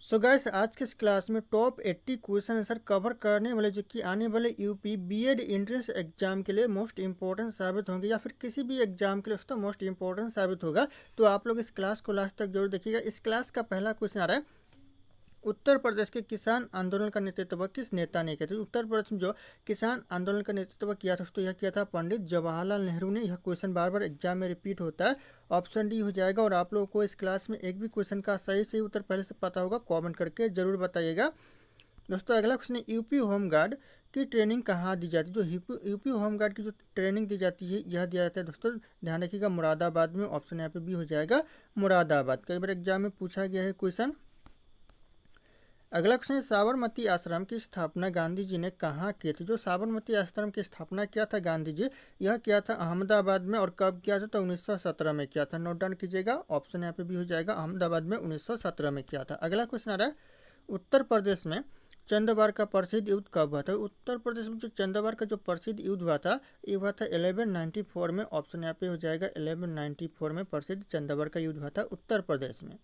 So guys, आज के इस क्लास में टॉप 80 क्वेश्चन आंसर कवर करने वाले जो कि आने वाले यूपी बीएड एंट्रेंस एग्जाम के लिए मोस्ट इंपॉर्टेंट साबित होंगे, या फिर किसी भी एग्जाम के लिए दोस्तों मोस्ट इंपॉर्टेंट साबित होगा। तो आप लोग इस क्लास को लास्ट तक जरूर देखिएगा। इस क्लास का पहला क्वेश्चन आ रहा है, उत्तर प्रदेश के किसान आंदोलन का नेतृत्व किस नेता ने किया? तो उत्तर प्रदेश में जो किसान आंदोलन का नेतृत्व किया था दोस्तों, यह किया था पंडित जवाहरलाल नेहरू ने। यह क्वेश्चन बार बार एग्जाम में रिपीट होता है। ऑप्शन डी हो जाएगा। और आप लोगों को इस क्लास में एक भी क्वेश्चन का सही उत्तर पहले से पता होगा, कॉमेंट करके जरूर बताइएगा। दोस्तों अगला क्वेश्चन है, यूपी होमगार्ड की ट्रेनिंग कहाँ दी जाती है? जो यूपी होमगार्ड की जो ट्रेनिंग दी जाती है, यह दिया जाता है दोस्तों, ध्यान रखिएगा, मुरादाबाद में। ऑप्शन यहाँ पे भी हो जाएगा मुरादाबाद। कई बार एग्जाम में पूछा गया है क्वेश्चन। अगला क्वेश्चन है, साबरमती आश्रम की स्थापना गांधी जी ने कहाँ की थी? जो साबरमती आश्रम की स्थापना किया था गांधी जी, यह किया था अहमदाबाद में। और कब किया था? तो 1917 में किया था। नोट डाउन कीजिएगा, ऑप्शन यहाँ पे भी हो जाएगा, अहमदाबाद में 1917 में किया था। अगला क्वेश्चन आ रहा है, उत्तर प्रदेश में चंदवार का प्रसिद्ध युद्ध कब हुआ था? उत्तर प्रदेश में जो चंदवार का जो प्रसिद्ध युद्ध हुआ था, ये हुआ था 1194 में। ऑप्शन यहाँ पे हो जाएगा 1194 में प्रसिद्ध चंदवार का युद्ध हुआ था उत्तर प्रदेश में।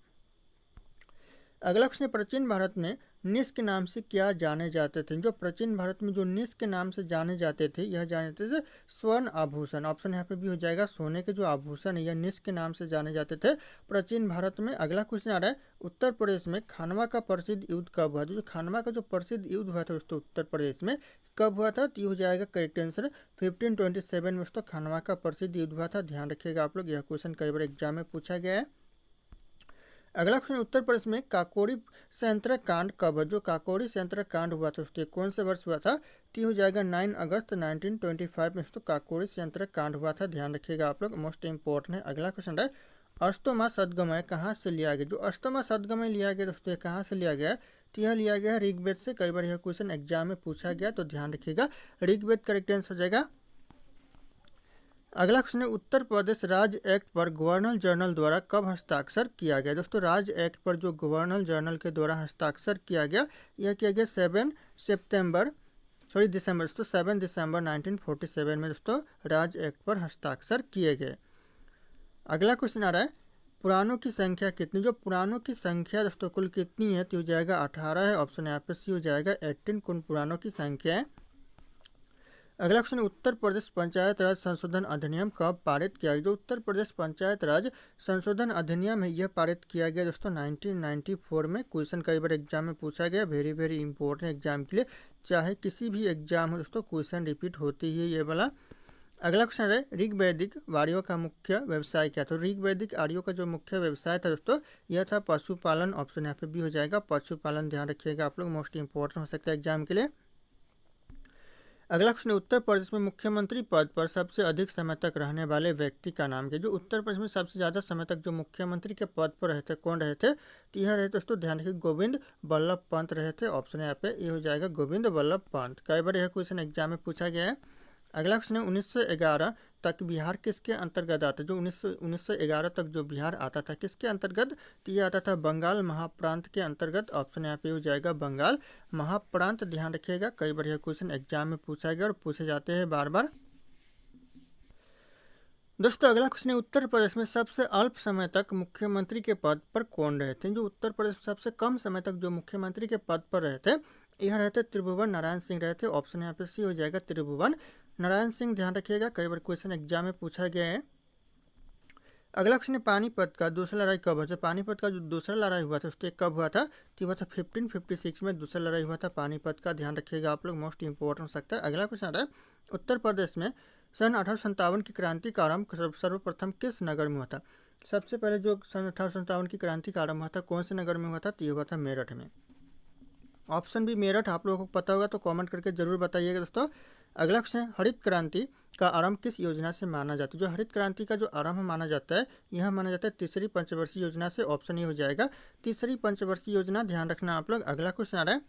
अगला क्वेश्चन, प्राचीन भारत में निश के नाम से क्या जाने जाते थे? जो प्राचीन भारत में जो निश के नाम से जाने जाते थे, यह जाने जाते थे स्वर्ण आभूषण। ऑप्शन यहाँ पे भी हो जाएगा, सोने के जो आभूषण है यह निश के नाम से जाने जाते थे प्राचीन भारत में। अगला क्वेश्चन आ रहा है, उत्तर प्रदेश में खानवा का प्रसिद्ध युद्ध कब हुआ? जो खानवा का जो प्रसिद्ध युद्ध हुआ था दोस्तों उत्तर प्रदेश में, कब हुआ था? तो ये हो जाएगा करेक्ट आंसर 1527 में दोस्तों खानवा का प्रसिद्ध युद्ध हुआ था। ध्यान रखिएगा आप लोग, यह क्वेश्चन कई बार एग्जाम में पूछा गया है। अगला क्वेश्चन, उत्तर प्रदेश में काकोरी संयंत्र कांड कब है? जो काकोरी संयंत्र कांड हुआ था उसके कौन से वर्ष हुआ था? तो हो जाएगा 9 अगस्त 1925 में तो काकोरी संयंत्र कांड हुआ था। ध्यान रखिएगा आप लोग, मोस्ट इंपॉर्टेंट है। अगला क्वेश्चन है, अष्टमा सदगमय कहाँ से लिया गया? जो अष्टमा सदगमय लिया गया दोस्तों, कहाँ से लिया गया? तो यह लिया गया ऋग्वेद से। कई बार यह क्वेश्चन एग्जाम में पूछा गया, तो ध्यान रखिएगा, ऋग्वेद करेक्ट आंसर हो जाएगा। अगला क्वेश्चन है, उत्तर प्रदेश राज्य एक्ट पर गवर्नर जनरल द्वारा कब हस्ताक्षर किया गया? दोस्तों राज्य एक्ट पर जो गवर्नर जनरल के द्वारा हस्ताक्षर किया गया, यह किया गया 7 दिसंबर दोस्तों 7 दिसंबर 1947 में दोस्तों राज्य एक्ट पर हस्ताक्षर किए गए। अगला क्वेश्चन आ रहा है, पुराणों की संख्या कितनी? जो पुराणों की संख्या दोस्तों कुल कितनी है? तो हो जाएगा 18 है। ऑप्शन यहाँ पे सी हो जाएगा 18 कुल पुराणों की संख्या है। अगला क्वेश्चन, उत्तर प्रदेश पंचायत राज संशोधन अधिनियम कब पारित किया गया? जो उत्तर प्रदेश पंचायत राज संशोधन अधिनियम है, यह पारित किया गया दोस्तों 1994 में। क्वेश्चन कई बार एग्जाम में पूछा गया, वेरी इंपॉर्टेंट एग्जाम के लिए, चाहे किसी भी एग्जाम हो दोस्तों, क्वेश्चन रिपीट होती है ये वाला। अगला क्वेश्चन है, ऋग्वैदिक आर्यों का मुख्य व्यवसाय क्या? तो ऋग्वैदिक आर्यों का जो मुख्य व्यवसाय था दोस्तों, यह था पशुपालन। ऑप्शन यहाँ पे भी हो जाएगा पशुपालन। ध्यान रखिएगा आप लोग, मोस्ट इंपॉर्टेंट हो सकता है एग्जाम के लिए। अगला क्वेश्चन, उत्तर प्रदेश में मुख्यमंत्री पद पर सबसे अधिक समय तक रहने वाले व्यक्ति का नाम क्या? जो उत्तर प्रदेश में सबसे ज़्यादा समय तक जो मुख्यमंत्री के पद पर रहे थे, कौन रहे थे? तो यह रहे दोस्तों, ध्यान रखिए, गोविंद बल्लभ पंत रहे थे। ऑप्शन यहाँ पे ये हो जाएगा गोविंद बल्लभ पंत। कई बार यह क्वेश्चन एग्जाम में पूछा गया है। अगला क्वेश्चन है, 1911 तक बिहार किसके अंतर्गत आता? जो 1911 तक जो बिहार आता था, किसके अंतर्गत? तो ये आता था बंगाल महाप्रांत के अंतर्गत। ऑप्शन यहाँ पे हो जाएगा बंगाल महाप्रांत। ध्यान रखिएगा, कई बार यह क्वेश्चन एग्जाम में पूछा गया और पूछे जाते हैं बार बार। दोस्तों अगला क्वेश्चन है, उत्तर प्रदेश में सबसे अल्प समय तक मुख्यमंत्री के पद पर कौन रहे थे? जो उत्तर प्रदेश में सबसे कम समय तक जो मुख्यमंत्री के पद पर रहे थे, यह रहते त्रिभुवन नारायण सिंह रहे थे। ऑप्शन यहाँ पे सी हो जाएगा त्रिभुवन नारायण सिंह। ध्यान रखिएगा, कई बार क्वेश्चन एग्जाम में पूछा गया है। अगला क्वेश्चन है, पानीपत का दूसरा लड़ाई कब हुआ था? पानीपत का जो दूसरा लड़ाई हुआ था उसके कब हुआ था? तो हुआ था 1556 में दूसरा लड़ाई हुआ था पानीपत का। ध्यान रखिएगा आप लोग, मोस्ट इंपॉर्टेंट हो सकता है। अगला क्वेश्चन आता है, उत्तर प्रदेश में सन 1857 की क्रांति का आरंभ सर्वप्रथम किस नगर में हुआ था? सबसे पहले जो सन 1857 की क्रांति का आरंभ हुआ था, कौन से नगर में हुआ था? तो ये हुआ था मेरठ में। ऑप्शन भी मेरठ। आप लोगों को पता होगा तो कमेंट करके जरूर बताइएगा दोस्तों। अगला क्वेश्चन है, हरित क्रांति का आरंभ किस योजना से माना जाता है? जो हरित क्रांति का जो आरंभ माना जाता है, यह माना जाता है तीसरी पंचवर्षीय योजना से। ऑप्शन ये हो जाएगा तीसरी पंचवर्षीय योजना। ध्यान रखना आप लोग। अगला क्वेश्चन आ रहा है,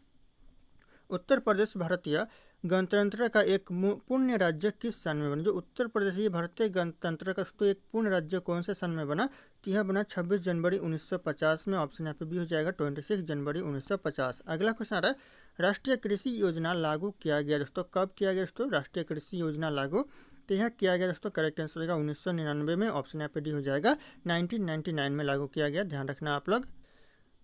उत्तर प्रदेश भारतीय गणतंत्र का एक पूर्ण राज्य किस सन में बना? जो उत्तर प्रदेश भारतीय गणतंत्र का तो एक पूर्ण राज्य कौन से सन में बना? तो यह बना 26 जनवरी 1950 में। ऑप्शन यहाँ पे भी हो जाएगा 26 जनवरी 1950। अगला क्वेश्चन आ रहा है, राष्ट्रीय कृषि योजना लागू किया गया दोस्तों, कब किया गया दोस्तों? राष्ट्रीय कृषि योजना लागू तो यह किया गया दोस्तों, करेक्ट आंसर होगा 1999 में। ऑप्शन यहाँ पे डी हो जाएगा 1999 में लागू किया गया। ध्यान रखना आप लोग।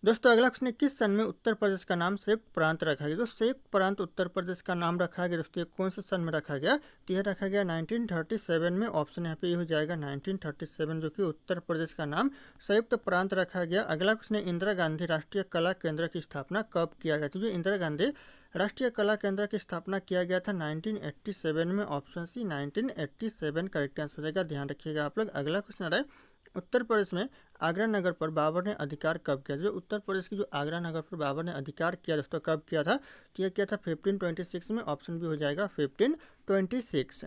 दोस्तों अगला क्वेश्चन है, किस सन में उत्तर प्रदेश का नाम संयुक्त प्रांत रखा गया? तो संयुक्त प्रांत उत्तर प्रदेश का नाम रखा गया दोस्तों, ये कौन से सन में रखा गया? तो यह रखा गया 1937 में। ऑप्शन यहाँ पे ये हो जाएगा 1937, जो कि उत्तर प्रदेश का नाम संयुक्त प्रांत रखा गया। अगला क्वेश्चन है, इंदिरा गांधी राष्ट्रीय कला केंद्र की स्थापना कब किया गया? तो जो इंदिरा गांधी राष्ट्रीय कला केंद्र की स्थापना किया गया था 1987 में। ऑप्शन सी 1987 करेक्ट आंसर हो जाएगा, ध्यान रखिएगा आप लोग। अगला क्वेश्चन आ रहा है, उत्तर प्रदेश में आगरा नगर पर बाबर ने अधिकार कब किया? जो उत्तर प्रदेश की जो आगरा नगर पर बाबर ने अधिकार किया दोस्तों, कब किया था? तो यह किया था 1526 में। ऑप्शन भी हो जाएगा 1526।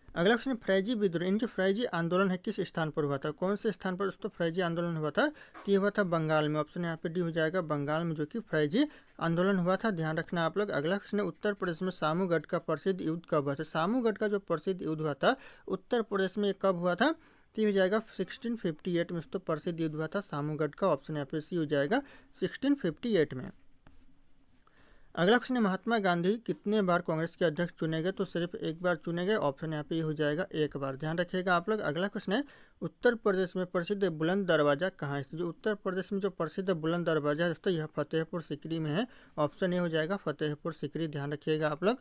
अगला क्वेश्चन, फ्रैजी विद्रोह इन जो फ्रैजी आंदोलन है किस स्थान पर हुआ था? कौन से स्थान पर दोस्तों फ्रैजी आंदोलन हुआ था? तो ये हुआ था बंगाल में। ऑप्शन यहाँ पे डी हो जाएगा, बंगाल में जो कि फ्रैजी आंदोलन हुआ था, ध्यान रखना आप लोग। अगला क्वेश्चन है, उत्तर प्रदेश में सामूगढ़ का प्रसिद्ध युद्ध कब हुआ था? सामूगढ़ का जो प्रसिद्ध युद्ध हुआ था उत्तर प्रदेश में कब हुआ था? तो हो जाएगा 1658 में। तो प्रसिद्ध युद्ध हुआ था सामूगढ़ का। ऑप्शन यहाँ पे सी हो जाएगा 1658 में। अगला क्वेश्चन है, महात्मा गांधी कितने बार कांग्रेस के अध्यक्ष चुने गए? तो सिर्फ एक बार चुने गए। ऑप्शन यहाँ पे ये हो जाएगा एक बार, ध्यान रखिएगा आप लोग। अगला क्वेश्चन है, उत्तर प्रदेश में प्रसिद्ध बुलंद दरवाजा कहाँ है? जो उत्तर प्रदेश में जो प्रसिद्ध बुलंद दरवाजा है दोस्तों, यह फतेहपुर सीकरी में है। ऑप्शन ये हो जाएगा फतेहपुर सीकरी, ध्यान रखिएगा आप लोग।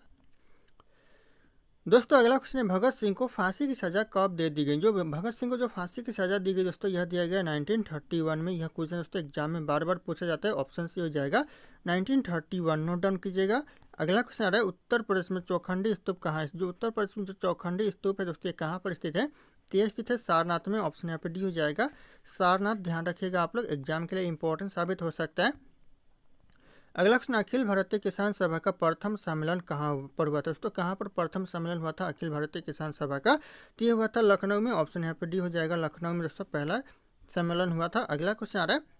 दोस्तों अगला क्वेश्चन है, भगत सिंह को फांसी की सजा कब दे दी गई? जो भगत सिंह को जो फांसी की सजा दी गई दोस्तों, यह दिया गया 1931 में। यह क्वेश्चन दोस्तों एग्जाम में बार बार पूछा जाता है। ऑप्शन सी हो जाएगा 1931, नोट डाउन कीजिएगा। अगला क्वेश्चन आ रहा है, उत्तर प्रदेश में चौखंडी स्तूप कहाँ है? जो उत्तर प्रदेश में जो चौखंडी स्तूप है दोस्तों, ये कहाँ पर स्थित है? तो यह स्थित है सारनाथ में। ऑप्शन यहाँ पे डी हो जाएगा सारनाथ, ध्यान रखिएगा आप लोग, एग्जाम के लिए इंपॉर्टेंट साबित हो सकता है। अगला क्वेश्चन, अखिल भारतीय किसान सभा का प्रथम सम्मेलन कहाँ पर हुआ था? दोस्तों कहाँ पर प्रथम सम्मेलन हुआ था अखिल भारतीय किसान सभा का? तो ये हुआ था लखनऊ में। ऑप्शन यहाँ पे डी हो जाएगा, लखनऊ में दोस्तों पहला सम्मेलन हुआ था। अगला क्वेश्चन आ रहा है,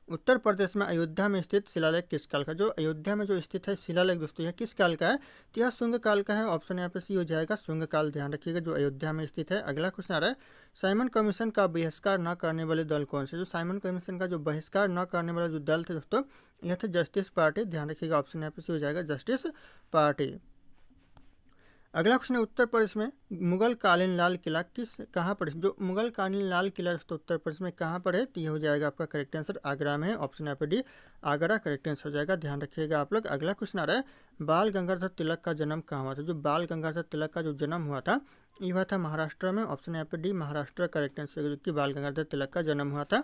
उत्तर प्रदेश में अयोध्या में स्थित शिलालेख किस काल का? जो अयोध्या में जो स्थित है शिलालेख दोस्तों, यह किस काल का है? तो यह शुंग काल का है। ऑप्शन यहाँ पे सी हो जाएगा शुंग काल, ध्यान रखिएगा, जो अयोध्या में स्थित है। अगला क्वेश्चन आ रहा है, साइमन कमीशन का बहिष्कार न करने वाले दल कौन से? जो साइमन कमीशन का जो बहिष्कार न करने वाला जो दल थे दोस्तों, यह थे जस्टिस पार्टी, ध्यान रखिएगा। ऑप्शन यहाँ पे सी हो जाएगा जस्टिस पार्टी। अगला क्वेश्चन है, उत्तर प्रदेश में मुगल कालीन लाल किला कहाँ पर? जो मुगल कालीन लाल किला दोस्तों उत्तर प्रदेश में कहाँ पर है? तो यह हो जाएगा आपका करेक्ट आंसर आगरा में है। ऑप्शन यहाँ पे डी आगरा करेक्ट आंसर हो जाएगा, ध्यान रखिएगा आप लोग। अगला क्वेश्चन आ रहा है, बाल गंगाधर तिलक का जन्म कहाँ हुआ था? जो बाल गंगाधर तिलक का जो जन्म हुआ था, ये हुआ था महाराष्ट्र में। ऑप्शन यहाँ पे डी महाराष्ट्र करेक्ट आंसर, कि बाल गंगाधर तिलक का जन्म हुआ था।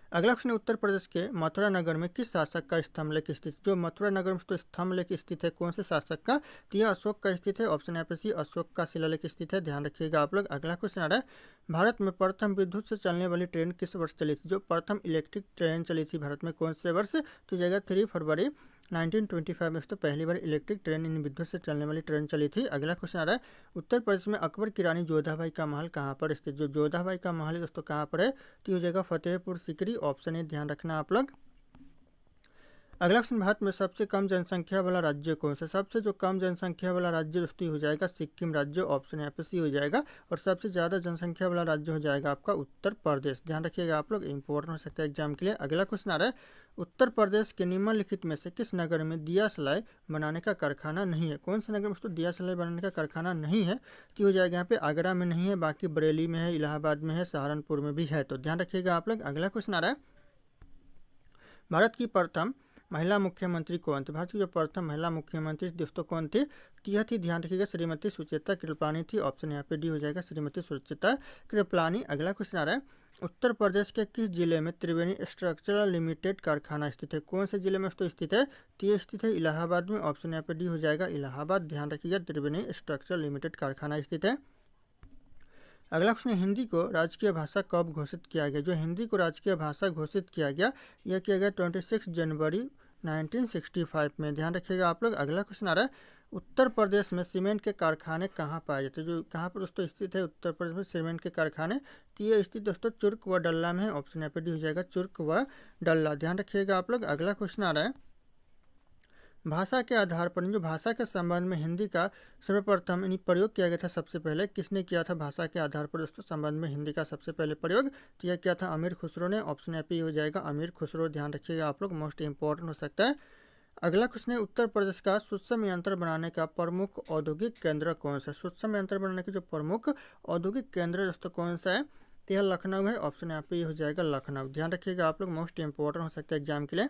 अगला क्वेश्चन, उत्तर प्रदेश के मथुरा नगर में किस शासक का स्तंभलेख स्थित? जो मथुरा नगर में तो स्तंभलेख स्थित है, कौन से शासक का? तो यह अशोक का स्थित है। ऑप्शन यहाँ पे सी अशोक का शिलालेख स्थित है, ध्यान रखिएगा आप लोग। अगला क्वेश्चन आ रहा है, भारत में प्रथम विद्युत से चलने वाली ट्रेन किस वर्ष चली थी? जो प्रथम इलेक्ट्रिक ट्रेन चली थी भारत में, कौन से वर्ष? तो जाएगा 3 फरवरी 1925 में। तो पहली बार इलेक्ट्रिक ट्रेन इन विद्युत से चलने वाली ट्रेन चली थी। अगला क्वेश्चन आ रहा है, उत्तर प्रदेश में अकबर की रानी जोधाबाई का महल कहाँ पर स्थित? जो जोधाबाई का महल है दोस्तों कहाँ पर है? तो हो जाएगा फतेहपुर सीकरी। ऑप्शन ए ध्यान रखना आप लोग। अगला क्वेश्चन, भारत में सबसे कम जनसंख्या वाला राज्य कौन सा? सबसे जो कम जनसंख्या वाला राज्य दोस्तों हो जाएगा सिक्किम राज्य। ऑप्शन यहाँ पे सी हो जाएगा। और सबसे ज़्यादा जनसंख्या वाला राज्य हो जाएगा आपका उत्तर प्रदेश, ध्यान रखिएगा आप लोग, इंपॉर्टेंट हो सकता है एग्जाम के लिए। अगला क्वेश्चन आ रहा है, उत्तर प्रदेश के निम्नलिखित में से किस नगर में दिया सलाई बनाने का कारखाना नहीं है? कौन से नगर में दोस्तों दिया सलाई बनाने का कारखाना नहीं है? तो हो जाएगा यहाँ पे आगरा में नहीं है, बाकी बरेली में है, इलाहाबाद में है, सहारनपुर में भी है, तो ध्यान रखिएगा आप लोग। अगला क्वेश्चन आ रहा है, भारत की प्रथम महिला मुख्यमंत्री कौन थी? भारत की जो प्रथम महिला मुख्यमंत्री दोस्तों कौन थी? तो यह थी, ध्यान रखिएगा, श्रीमती सुचेता कृपलानी थी। ऑप्शन यहाँ पे डी हो जाएगा श्रीमती सुचेता कृपलानी। अगला क्वेश्चन आ रहा है, उत्तर प्रदेश के किस जिले में त्रिवेणी स्ट्रक्चरल लिमिटेड कारखाना स्थित है? कौन से जिले में तो स्थित है? तो ये स्थित है इलाहाबाद में। ऑप्शन यहाँ पे डी हो जाएगा इलाहाबाद, ध्यान रखिएगा, त्रिवेणी स्ट्रक्चरल लिमिटेड कारखाना स्थित है। अगला क्वेश्चन, हिंदी को राजकीय भाषा कब घोषित किया गया? जो हिंदी को राजकीय भाषा घोषित किया गया, यह किया गया 26 जनवरी 1965 में, ध्यान रखिएगा आप लोग। अगला क्वेश्चन आ रहा है, उत्तर प्रदेश में सीमेंट के कारखाने कहाँ पाए जाते हैं? जो कहाँ पर दोस्तों स्थित है उत्तर प्रदेश में सीमेंट के कारखाने? तो ये स्थित दोस्तों चुर्क व डल्ला में है। ऑप्शन यहाँ पे डी हो जाएगा चुर्क व डल्ला, ध्यान रखिएगा आप लोग। अगला क्वेश्चन आ रहा है, भाषा के आधार पर जो भाषा के संबंध में हिंदी का सर्वप्रथम प्रयोग किया गया था, सबसे पहले किसने किया था? भाषा के आधार पर दोस्तों संबंध में हिंदी का सबसे पहले प्रयोग तो यह किया था अमीर खुसरो ने। ऑप्शन यहाँ पे हो जाएगा अमीर खुसरो, ध्यान रखिएगा आप लोग, मोस्ट इंपॉर्टेंट हो सकता है। अगला क्वेश्चन है, उत्तर प्रदेश का सूक्ष्म यंत्र बनाने का प्रमुख औद्योगिक केंद्र कौन सा? सूक्ष्म यंत्र बनाने के जो प्रमुख औद्योगिक केंद्र दोस्तों कौन सा है? तो यह लखनऊ है, ऑप्शन यहाँ पे ये हो जाएगा लखनऊ। ध्यान रखिएगा आप लोग, मोस्ट इंपॉर्टेंट हो सकता है एग्जाम के लिए।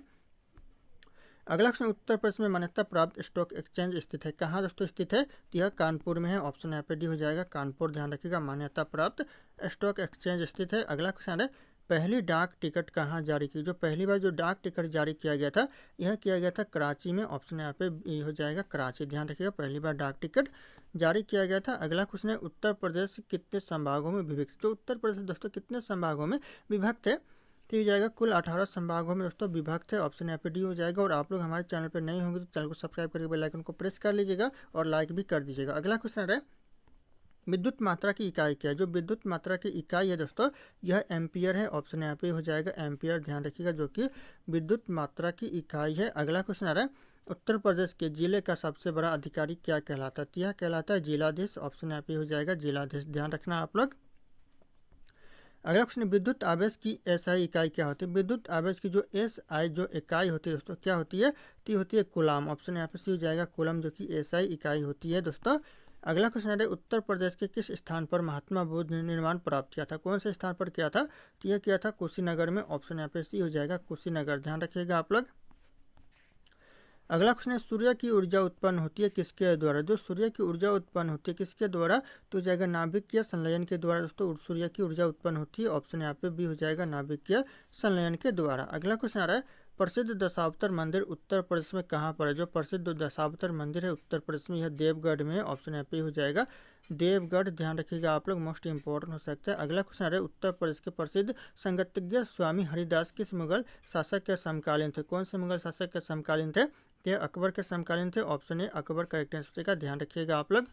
अगला क्वेश्चन, उत्तर प्रदेश में मान्यता प्राप्त स्टॉक एक्सचेंज स्थित है, कहाँ दोस्तों स्थित है? तो यह कानपुर में है, ऑप्शन यहाँ पे डी हो जाएगा कानपुर। ध्यान रखिएगा, मान्यता प्राप्त स्टॉक एक्सचेंज स्थित है। अगला क्वेश्चन है, पहली डाक टिकट कहाँ जारी की? जो पहली बार जो डाक टिकट जारी किया गया था, यह किया गया था कराची में, ऑप्शन यहाँ पे ये हो जाएगा कराची। ध्यान रखिएगा, पहली बार डाक टिकट जारी किया गया था। अगला क्वेश्चन है, उत्तर प्रदेश कितने संभागों में विभक्त? जो उत्तर प्रदेश दोस्तों कितने संभागों में विभक्त है? तो हो जाएगा कुल 18 संभागों में दोस्तों विभक्त है, ऑप्शन यहाँ पे डी हो जाएगा। और आप लोग हमारे चैनल पर नए होंगे तो चैनल को सब्सक्राइब करके बेल आइकन को प्रेस कर लीजिएगा और लाइक भी कर दीजिएगा। अगला क्वेश्चन है, विद्युत मात्रा की इकाई क्या है? जो विद्युत मात्रा की इकाई है दोस्तों, यह एम्पियर है, ऑप्शन यहाँ पे हो जाएगा एम्पियर। ध्यान रखिएगा, जो कि विद्युत मात्रा की इकाई है। अगला क्वेश्चन आ रहा है, उत्तर प्रदेश के जिले का सबसे बड़ा अधिकारी क्या कहलाता है? यह कहलाता है जिलाधीश, ऑप्शन यहाँ पे हो जाएगा जिलाधीश। ध्यान रखना आप लोग। अगला क्वेश्चन, विद्युत आवेश की एसआई इकाई क्या होती है? विद्युत आवेश की जो एसआई जो इकाई होती है दोस्तों, क्या होती है? तो होती है कूलम, ऑप्शन यहाँ पे सी हो जाएगा कूलम, जो कि एसआई इकाई होती है दोस्तों। अगला क्वेश्चन है, उत्तर प्रदेश के किस स्थान पर महात्मा बुद्ध ने निर्माण प्राप्त किया था? कौन से स्थान पर किया था? तो यह किया था कुशीनगर में, ऑप्शन यहाँ पे सी हो जाएगा कुशीनगर। ध्यान रखिएगा आप लोग। अगला क्वेश्चन है, सूर्य की ऊर्जा उत्पन्न होती है किसके द्वारा? जो सूर्य की ऊर्जा उत्पन्न होती है किसके द्वारा? तो हो जाएगा नाभिकीय संलयन के द्वारा दोस्तों सूर्य की ऊर्जा उत्पन्न होती है, ऑप्शन यहाँ पे भी हो जाएगा नाभिकीय संलयन के द्वारा। अगला क्वेश्चन आ रहा है, प्रसिद्ध दशावतार मंदिर उत्तर प्रदेश में कहाँ पर है? जो प्रसिद्ध दशावतार मंदिर है उत्तर प्रदेश में, यह देवगढ़ में है, ऑप्शन यहाँ पे हो जाएगा देवगढ़। ध्यान रखिएगा आप लोग, मोस्ट इंपॉर्टेंट हो सकता है। अगला क्वेश्चन है, उत्तर प्रदेश के प्रसिद्ध संगीतज्ञ स्वामी हरिदास किस मुगल शासक के समकालीन थे? कौन से मुगल शासक के समकालीन थे? ये अकबर के समकालीन थे, option A Akbar correct answer का। ध्यान रखिएगा आप लोग।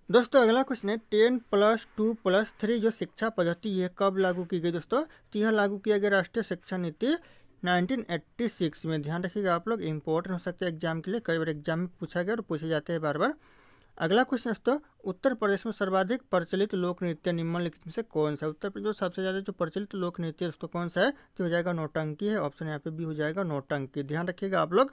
दोस्तों अगला क्वेश्चन है, 10+2+3 जो शिक्षा पद्धति है कब लागू की गई दोस्तों? तो यह लागू किया गया राष्ट्रीय शिक्षा नीति 1986 में। ध्यान रखिएगा आप लोग, इंपॉर्टेंट हो सकता है एग्जाम के लिए, कई बार एग्जाम में पूछा गया और पूछे जाते हैं बार बार। अगला क्वेश्चन दोस्तों, उत्तर प्रदेश में सर्वाधिक प्रचलित लोक नृत्य निम्नलिखित में से कौन सा? उत्तर प्रदेश सबसे ज़्यादा जो प्रचलित लोक नृत्य दोस्तों कौन सा है? तो हो जाएगा नौटंकी है, ऑप्शन यहाँ पे भी हो जाएगा नौटंकी। ध्यान रखिएगा आप लोग।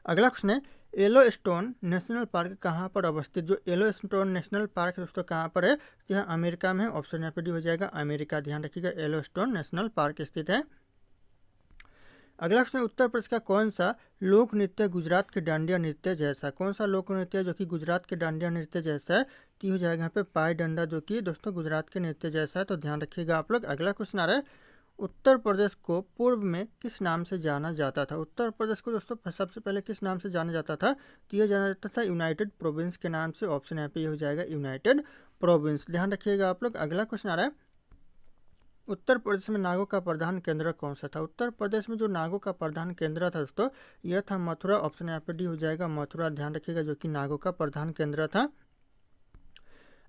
अगला क्वेश्चन है, येलोस्टोन नेशनल पार्क कहाँ पर अवस्थित? जो येलोस्टोन नेशनल पार्क दोस्तों कहाँ पर है? यह अमेरिका में है, ऑप्शन यहाँ पे डी हो जाएगा अमेरिका। ध्यान रखिएगा, येलोस्टोन नेशनल पार्क स्थित है। अगला क्वेश्चन, उत्तर प्रदेश का कौन सा लोक नृत्य गुजरात के डांडिया नृत्य जैसा? कौन सा लोक नृत्य जो कि गुजरात के डांडिया नृत्य जैसा है? तो हो जाएगा यहाँ पे पाई डंडा, जो कि दोस्तों गुजरात के नृत्य जैसा है, तो ध्यान रखिएगा आप लोग। अगला क्वेश्चन आ रहा है, उत्तर प्रदेश को पूर्व में किस नाम से जाना जाता था? उत्तर प्रदेश को दोस्तों सबसे पहले किस नाम से जाना जाता था? तो यह जाना जाता था यूनाइटेड प्रोविंस के नाम से, ऑप्शन यहाँ पे ये हो जाएगा यूनाइटेड प्रोविंस। ध्यान रखिएगा आप लोग। अगला क्वेश्चन आ रहा है, उत्तर प्रदेश में नागों का प्रधान केंद्र कौन सा था? उत्तर प्रदेश में जो नागों का प्रधान केंद्र था दोस्तों, यह था मथुरा, ऑप्शन यहाँ पे डी हो जाएगा मथुरा। ध्यान रखिएगा, जो कि नागों का प्रधान केंद्र था।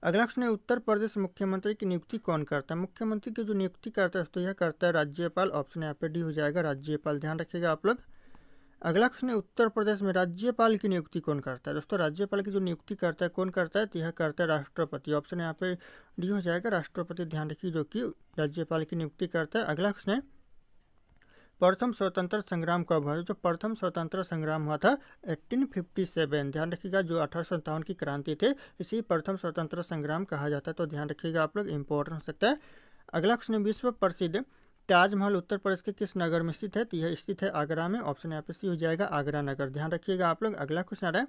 अगला क्वेश्चन है, उत्तर प्रदेश मुख्यमंत्री की नियुक्ति कौन करता है? मुख्यमंत्री की जो नियुक्ति करता है दोस्तों, यह करता है राज्यपाल, ऑप्शन यहाँ पे डी हो जाएगा राज्यपाल। ध्यान रखिएगा आप लोग। अगला क्वेश्चन है, उत्तर प्रदेश में राज्यपाल की नियुक्ति कौन करता है? दोस्तों राज्यपाल की जो नियुक्ति करता है कौन करता है? तो यह करता है राष्ट्रपति, ऑप्शन यहाँ पे डी हो जाएगा राष्ट्रपति। ध्यान रखिए, जो कि राज्यपाल की नियुक्ति करता है। अगला क्वेश्चन है, प्रथम स्वतंत्र संग्राम कब हुआ? जो प्रथम स्वतंत्र संग्राम हुआ था 1857। ध्यान रखिएगा, जो 1857 की क्रांति थे इसी प्रथम स्वतंत्र संग्राम कहा जाता है, तो ध्यान रखिएगा आप लोग, इंपॉर्टेंट हो सकता है। अगला क्वेश्चन है, विश्व प्रसिद्ध ताजमहल उत्तर प्रदेश के किस नगर में स्थित है? तो यह स्थित है आगरा में, ऑप्शन यहाँ पे सी हो जाएगा आगरा नगर। ध्यान रखिएगा आप लोग। अगला क्वेश्चन आ रहा है,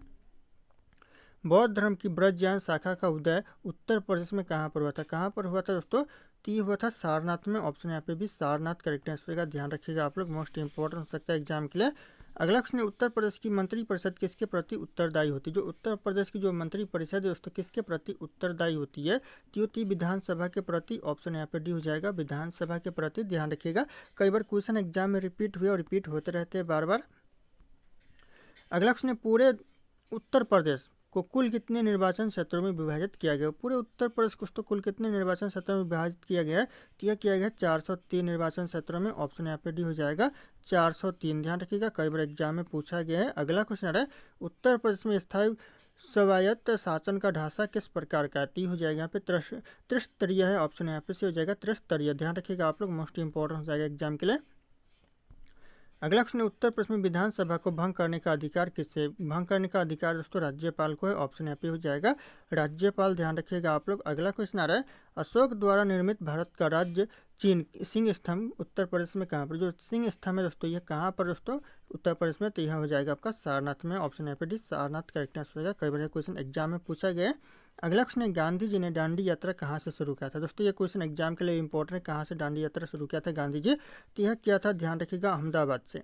बौद्ध धर्म की ब्रजयान शाखा का उदय उत्तर प्रदेश में कहाँ पर हुआ था? कहाँ पर हुआ था दोस्तों? तो ये हुआ था सारनाथ में, ऑप्शन यहाँ पे भी सारनाथ करेक्ट आंसर का। ध्यान रखिएगा आप लोग, मोस्ट इंपॉर्टेंट हो सकता है एग्जाम के लिए। अगला क्वेश्चन है, उत्तर प्रदेश की मंत्री परिषद किसके प्रति उत्तरदायी होती है? जो उत्तर प्रदेश की जो मंत्री परिषद है दोस्तों किसके प्रति उत्तरदायी होती है? तो होती विधानसभा के प्रति, ऑप्शन यहाँ पे डी हो जाएगा विधानसभा के प्रति। ध्यान रखिएगा, कई बार क्वेश्चन एग्जाम में रिपीट हुए और रिपीट होते रहते हैं बार बार। अगला क्वेश्चन है, पूरे उत्तर प्रदेश को कुल कितने निर्वाचन क्षेत्रों में विभाजित किया गया? पूरे उत्तर प्रदेश को तो कुल कितने निर्वाचन क्षेत्रों में विभाजित किया गया है? तो यह किया गया 403 निर्वाचन क्षेत्रों में, ऑप्शन यहाँ पे डी हो जाएगा 403। ध्यान रखिएगा, कई बार एग्जाम में पूछा गया है। अगला क्वेश्चन है, उत्तर प्रदेश में स्थायी स्वायत्त शासन का ढांचा किस प्रकार का है? हो जाएगा यहाँ पे त्रिस्तरीय है, ऑप्शन यहाँ पे से हो जाएगा त्रिस्तरीय। ध्यान रखिएगा आप लोग, मोस्ट इंपॉर्टेंट हो जाएगा एग्जाम के लिए। अगला क्वेश्चन है, उत्तर प्रदेश में विधानसभा को भंग करने का अधिकार किससे? भंग करने का अधिकार दोस्तों राज्यपाल को है। ऑप्शन यहाँ पे हो जाएगा राज्यपाल, ध्यान रखिएगा आप लोग। अगला क्वेश्चन आ रहा है, अशोक द्वारा निर्मित भारत का राज्य चीन सिंह स्तंभ उत्तर प्रदेश में कहाँ पर? जो सिंह स्तंभ है दोस्तों ये कहाँ पर दोस्तों? उत्तर प्रदेश में। तो यह हो जाएगा आपका सारनाथ में। ऑप्शन यहाँ पे डी सारनाथ करेक्ट आंसर हो जाएगा। कई बार क्वेश्चन एग्जाम में पूछा गया है। अगला क्वेश्चन है, गांधी जी ने दांडी यात्रा कहाँ से शुरू किया था? दोस्तों ये क्वेश्चन एग्जाम के लिए इंपॉर्टेंट है, कहाँ से दांडी यात्रा शुरू किया था गांधी जी? तो यह किया था, ध्यान रखिएगा, अहमदाबाद से।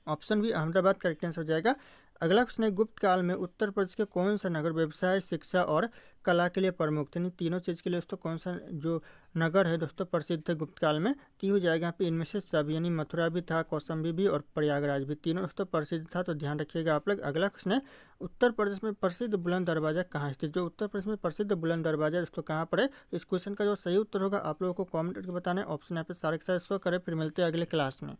ऑप्शन भी अहमदाबाद करेक्ट आंसर हो जाएगा। अगला क्वेश्चन है, गुप्त काल में उत्तर प्रदेश के कौन सा नगर व्यवसाय, शिक्षा और कला के लिए प्रमुख थे? तीनों चीज़ के लिए दोस्तों कौन सा जो नगर है दोस्तों प्रसिद्ध थे गुप्त काल में? तो हो जाएगा यहाँ पे इनमें से सभी, यानी मथुरा भी था, कौशाम्बी भी और प्रयागराज भी, तीनों दोस्तों प्रसिद्ध था। तो ध्यान रखिएगा आप लोग। अगला क्वेश्चन है, उत्तर प्रदेश में प्रसिद्ध बुलंद दरवाजा कहाँ स्थित? जो उत्तर प्रदेश में प्रसिद्ध बुलंद दरवाजा दोस्तों कहाँ पर है? इस क्वेश्चन का जो सही उत्तर होगा आप लोगों को कॉमेंट करके बताना है। ऑप्शन यहाँ पे सारे के सारे शो करें। फिर मिलते हैं अगले क्लास में।